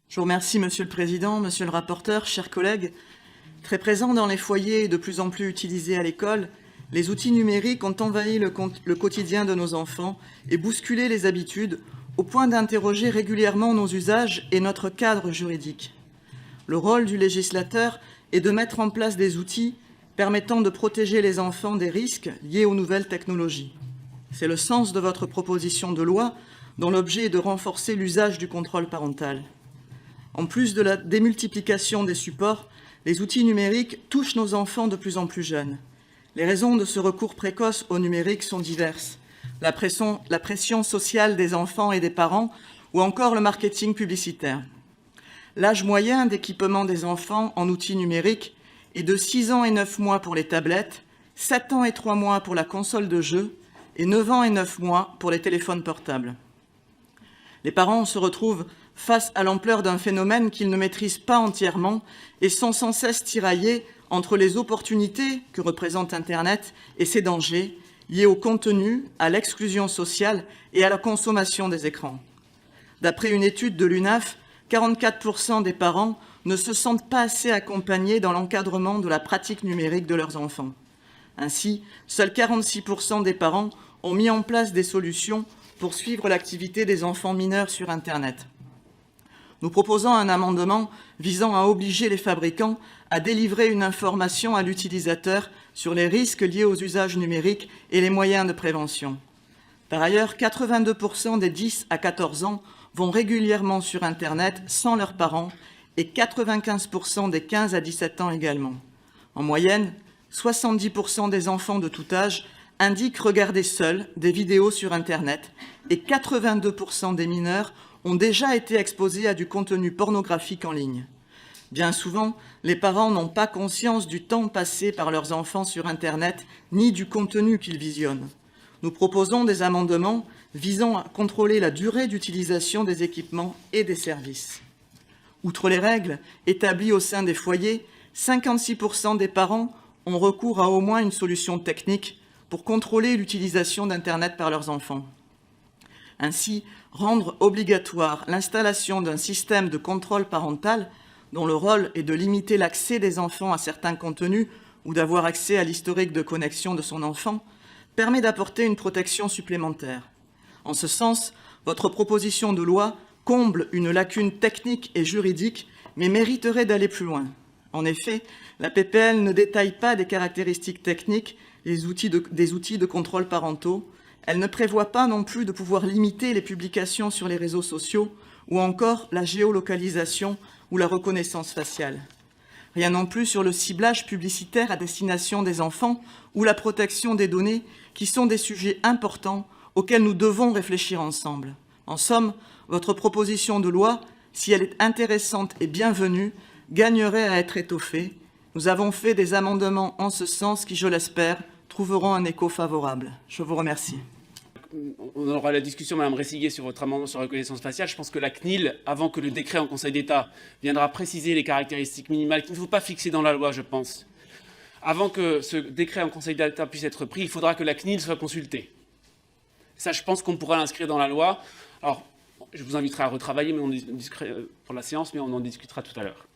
Je vous remercie, Monsieur le Président, Monsieur le rapporteur, chers collègues. Très présents dans les foyers et de plus en plus utilisés à l'école, les outils numériques ont envahi le quotidien de nos enfants et bousculé les habitudes au point d'interroger régulièrement nos usages et notre cadre juridique. Le rôle du législateur est de mettre en place des outils permettant de protéger les enfants des risques liés aux nouvelles technologies. C'est le sens de votre proposition de loi, dont l'objet est de renforcer l'usage du contrôle parental. En plus de la démultiplication des supports, les outils numériques touchent nos enfants de plus en plus jeunes. Les raisons de ce recours précoce au numérique sont diverses. La pression sociale des enfants et des parents ou encore le marketing publicitaire. L'âge moyen d'équipement des enfants en outils numériques est de 6 ans et 9 mois pour les tablettes, 7 ans et 3 mois pour la console de jeu et 9 ans et 9 mois pour les téléphones portables. Les parents se retrouvent face à l'ampleur d'un phénomène qu'ils ne maîtrisent pas entièrement et sont sans cesse tiraillés entre les opportunités que représente Internet et ses dangers liés au contenu, à l'exclusion sociale et à la consommation des écrans. D'après une étude de l'UNAF, 44% des parents ne se sentent pas assez accompagnés dans l'encadrement de la pratique numérique de leurs enfants. Ainsi, seuls 46% des parents ont mis en place des solutions pour suivre l'activité des enfants mineurs sur Internet. Nous proposons un amendement visant à obliger les fabricants à délivrer une information à l'utilisateur sur les risques liés aux usages numériques et les moyens de prévention. Par ailleurs, 82% des 10 à 14 ans vont régulièrement sur Internet sans leurs parents et 95% des 15 à 17 ans également. En moyenne, 70% des enfants de tout âge indiquent regarder seuls des vidéos sur Internet et 82% des mineurs ont déjà été exposés à du contenu pornographique en ligne. Bien souvent, les parents n'ont pas conscience du temps passé par leurs enfants sur Internet ni du contenu qu'ils visionnent. Nous proposons des amendements visant à contrôler la durée d'utilisation des équipements et des services. Outre les règles établies au sein des foyers, 56% des parents ont recours à au moins une solution technique pour contrôler l'utilisation d'Internet par leurs enfants. Ainsi, rendre obligatoire l'installation d'un système de contrôle parental dont le rôle est de limiter l'accès des enfants à certains contenus ou d'avoir accès à l'historique de connexion de son enfant permet d'apporter une protection supplémentaire. En ce sens, votre proposition de loi comble une lacune technique et juridique, mais mériterait d'aller plus loin. En effet, la PPL ne détaille pas des caractéristiques techniques des outils de contrôle parentaux. Elle ne prévoit pas non plus de pouvoir limiter les publications sur les réseaux sociaux ou encore la géolocalisation ou la reconnaissance faciale. Rien non plus sur le ciblage publicitaire à destination des enfants ou la protection des données, qui sont des sujets importants auxquels nous devons réfléchir ensemble. En somme, votre proposition de loi, si elle est intéressante et bienvenue, gagnerait à être étoffée. Nous avons fait des amendements en ce sens qui, je l'espère, trouveront un écho favorable. Je vous remercie. On aura la discussion, Mme Resiguier, sur votre amendement sur la reconnaissance faciale. Je pense que la CNIL, avant que le décret en Conseil d'État viendra préciser les caractéristiques minimales qu'il ne faut pas fixer dans la loi, je pense. Avant que ce décret en Conseil d'État puisse être pris, il faudra que la CNIL soit consultée. Ça, je pense qu'on pourra l'inscrire dans la loi. Alors, je vous inviterai à retravailler pour la séance, mais on en discutera tout à l'heure.